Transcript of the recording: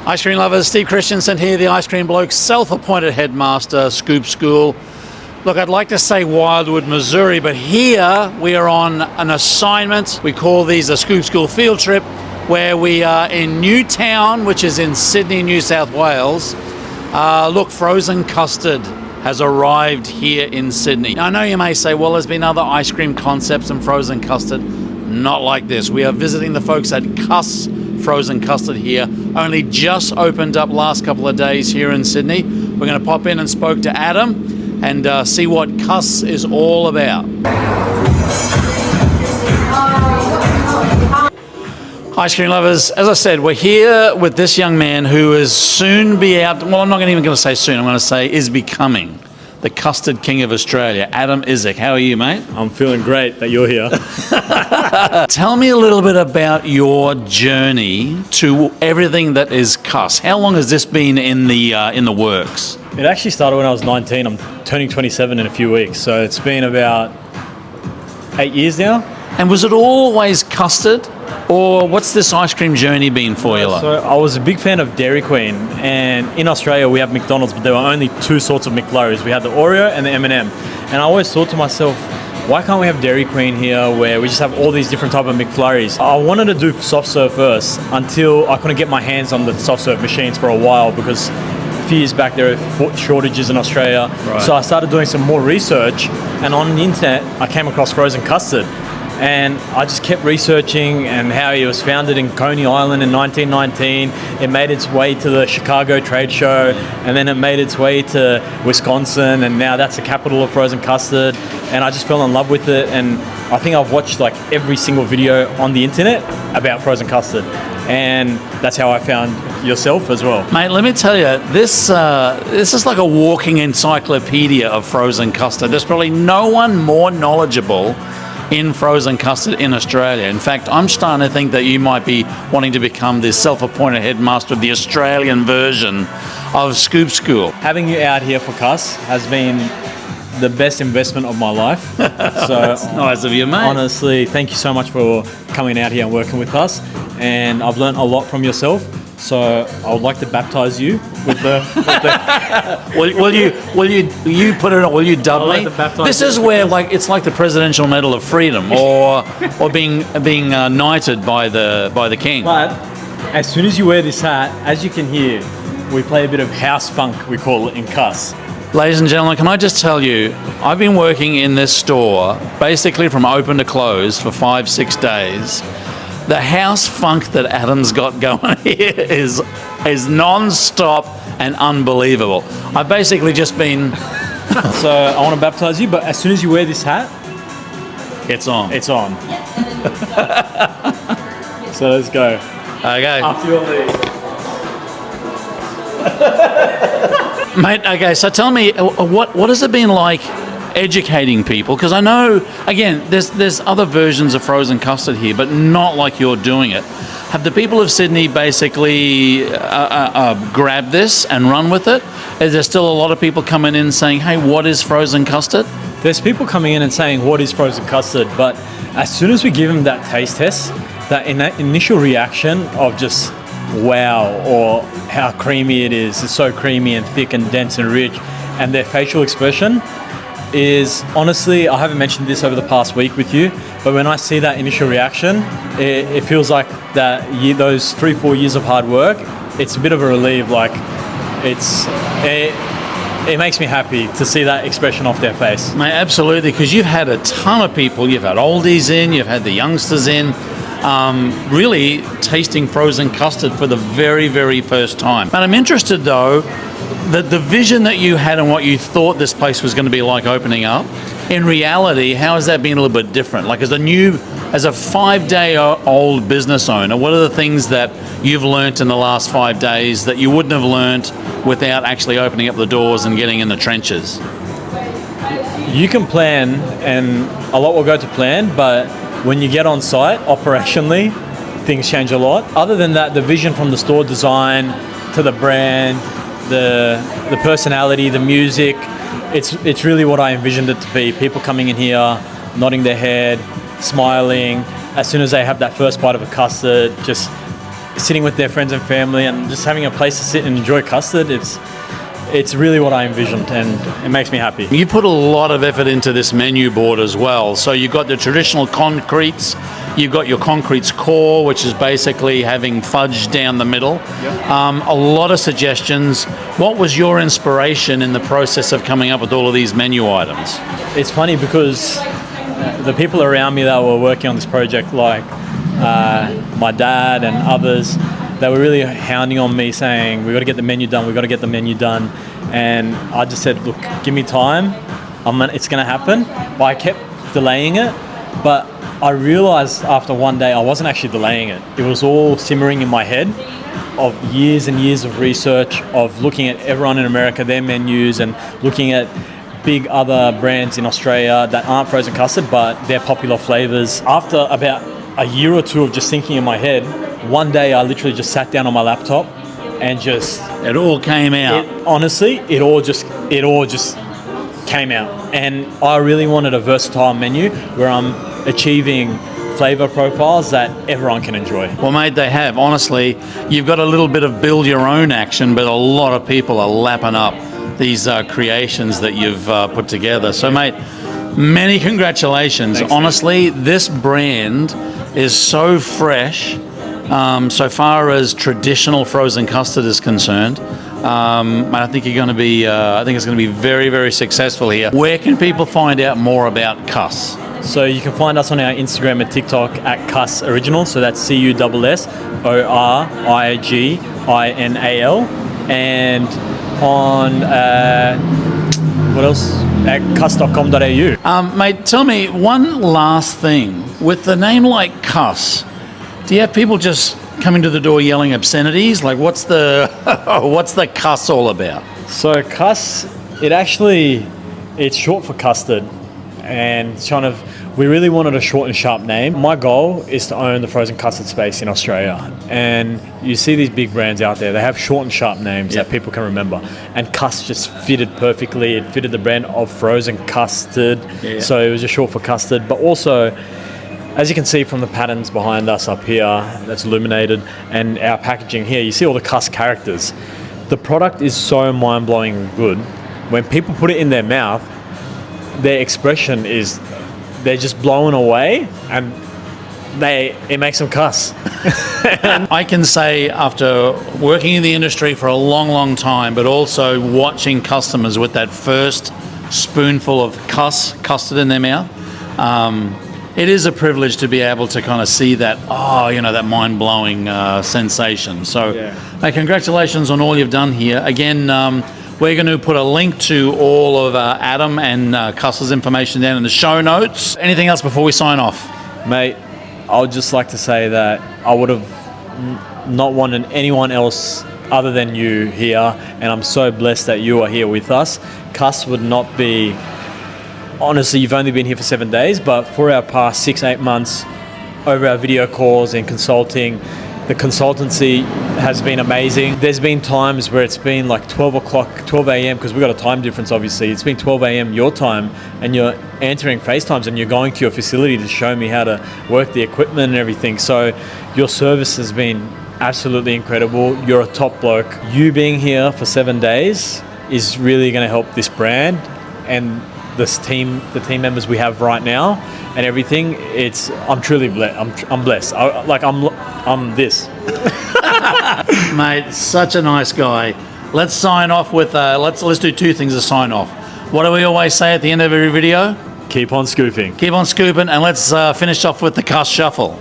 Ice cream lovers, Steve Christensen here, the Ice Cream Bloke, self-appointed headmaster, Scoop School. Look, I'd like to say Wildwood, Missouri, but here we are on an assignment. We call these a Scoop School field trip, where we are in Newtown, which is in Sydney, New South Wales. Look, frozen custard has arrived here in Sydney. Now, I know you may say, well, there's been other ice cream concepts and frozen custard. Not like this. We are visiting the folks at Cuss Frozen Custard here. Only just opened up last couple of days here in Sydney. We're going to pop in and spoke to Adam and see what Cuss is all about. Ice cream lovers, as I said, we're here with this young man who is soon be out, well, I'm not even going to say soon, I'm going to say is becoming the Custard King of Australia, Adam Izek. How are you, mate? I'm feeling great that you're here. Tell me a little bit about your journey to everything that is Cuss. How long has this been in the works? It actually started when I was 19. I'm turning 27 in a few weeks, so it's been about 8 years now. And was it always custard? Or what's this ice cream journey been for you? So I was a big fan of Dairy Queen, and in Australia we have McDonald's, but there were only two sorts of McFlurries. We had the Oreo and the M&M. And I always thought to myself, why can't we have Dairy Queen here where we just have all these different type of McFlurries? I wanted to do soft serve first until I couldn't get my hands on the soft serve machines for a while because a few years back there were shortages in Australia. Right. So I started doing some more research, and on the internet I came across frozen custard. And I just kept researching and how it was founded in Coney Island in 1919. It made its way to the Chicago trade show, and then it made its way to Wisconsin, and now that's the capital of frozen custard. And I just fell in love with it, and I think I've watched like every single video on the internet about frozen custard. And that's how I found yourself as well. Mate, let me tell you, this is like a walking encyclopedia of frozen custard. There's probably no one more knowledgeable in frozen custard in Australia. In fact, I'm starting to think that you might be wanting to become the self-appointed headmaster of the Australian version of Scoop School. Having you out here for Cuss has been the best investment of my life. So that's nice of you, mate. Honestly, thank you so much for coming out here and working with us. And I've learned a lot from yourself. So I would like to baptize you with the. Will you put it on? Will you dub me? This is where it's like the Presidential Medal of Freedom, or being knighted by the king. But as soon as you wear this hat, as you can hear, we play a bit of house funk. We call it in Cuss. Ladies and gentlemen, can I just tell you, I've been working in this store basically from open to close for 5-6 days. The house funk that Adam's got going here is non-stop and unbelievable. I've basically just been... So I want to baptize you, but as soon as you wear this hat... It's on. It's on. So let's go. Okay. After your leave. Mate, okay, so tell me, what has it been like educating people? Because I know, again, there's other versions of frozen custard here, but not like you're doing it. Have the people of Sydney basically grabbed this and run with it? Is there still a lot of people coming in saying, hey, what is frozen custard? There's people coming in and saying, what is frozen custard? But as soon as we give them that taste test, that initial reaction of just wow, or how creamy it is, it's so creamy and thick and dense and rich, and their facial expression is, honestly, I haven't mentioned this over the past week with you, but when I see that initial reaction, it feels like that those 3-4 years of hard work, it's a bit of a relief. Like it makes me happy to see that expression off their face. Mate, absolutely, because you've had a ton of people. You've had oldies in, you've had the youngsters in, really tasting frozen custard for the very, very first time. And I'm interested, though, the vision that you had and what you thought this place was going to be like opening up, in reality, how has that been a little bit different? Like as a 5-day-old business owner, what are the things that you've learnt in the last 5 days that you wouldn't have learnt without actually opening up the doors and getting in the trenches? You can plan, and a lot will go to plan, but when you get on site, operationally, things change a lot. Other than that, the vision from the store design to the brand, the personality, the music, it's really what I envisioned it to be. People coming in here, nodding their head, smiling. As soon as they have that first bite of a custard, just sitting with their friends and family and just having a place to sit and enjoy custard. It's really what I envisioned, and it makes me happy. You put a lot of effort into this menu board as well. So you've got the traditional concretes, you've got your concretes core, which is basically having fudge down the middle. Yep. A lot of suggestions. What was your inspiration in the process of coming up with all of these menu items? It's funny because the people around me that were working on this project, like my dad and others, they were really hounding on me saying, we got to get the menu done, we got to get the menu done. And I just said, look, give me time, it's going to happen. But I kept delaying it. But I realized after one day I wasn't actually delaying it. It was all simmering in my head of years and years of research, of looking at everyone in America, their menus, and looking at big other brands in Australia that aren't frozen custard, but they're popular flavors. After about a year or two of just thinking in my head, one day I literally just sat down on my laptop and just... It all came out. Honestly, it all just came out. And I really wanted a versatile menu where I'm achieving flavor profiles that everyone can enjoy. Well, mate, they have. Honestly, you've got a little bit of build your own action, but a lot of people are lapping up these creations that you've put together. So, mate, many congratulations. Thanks, honestly, this brand is so fresh. So far as traditional frozen custard is concerned, I think you're going to be. I think it's going to be very, very successful here. Where can people find out more about Cuss? So you can find us on our Instagram and TikTok at Cuss Original. So that's CUSSORIGINAL, and on what else? At cuss.com.au. Mate, tell me one last thing. With the name like Cuss, do you have people just coming to the door yelling obscenities? Like, what's the Cuss all about? So Cuss, it's short for custard, and we really wanted a short and sharp name. My goal is to own the frozen custard space in Australia, and you see these big brands out there, they have short and sharp names that people can remember, and Cuss just fitted perfectly. It fitted the brand of frozen custard, so it was just short for custard. But also, as you can see from the patterns behind us up here, that's illuminated, and our packaging here, you see all the Cuss characters. The product is so mind-blowing good. When people put it in their mouth, their expression is, they're just blown away, and it makes them cuss. I can say, after working in the industry for a long, long time, but also watching customers with that first spoonful of custard in their mouth, it is a privilege to be able to kind of see that, that mind-blowing sensation. So, congratulations on all you've done here. Again, we're going to put a link to all of Adam and Cuss's information down in the show notes. Anything else before we sign off? Mate, I would just like to say that I would have not wanted anyone else other than you here, and I'm so blessed that you are here with us. Cuss would not be... Honestly, you've only been here for 7 days, but for our past 6-8 months, over our video calls and consulting, the consultancy has been amazing. There's been times where it's been like 12 a.m, because we've got a time difference, obviously. It's been 12 a.m. your time, and you're answering FaceTimes, and you're going to your facility to show me how to work the equipment and everything. So your service has been absolutely incredible. You're a top bloke. You being here for 7 days is really going to help this brand and the team members we have right now and everything. I'm truly blessed. I'm blessed. I'm this. Mate, such a nice guy. Let's sign off with let's do two things to sign off. What do we always say at the end of every video? Keep on scooping. Keep on scooping, and let's finish off with the Cuss shuffle.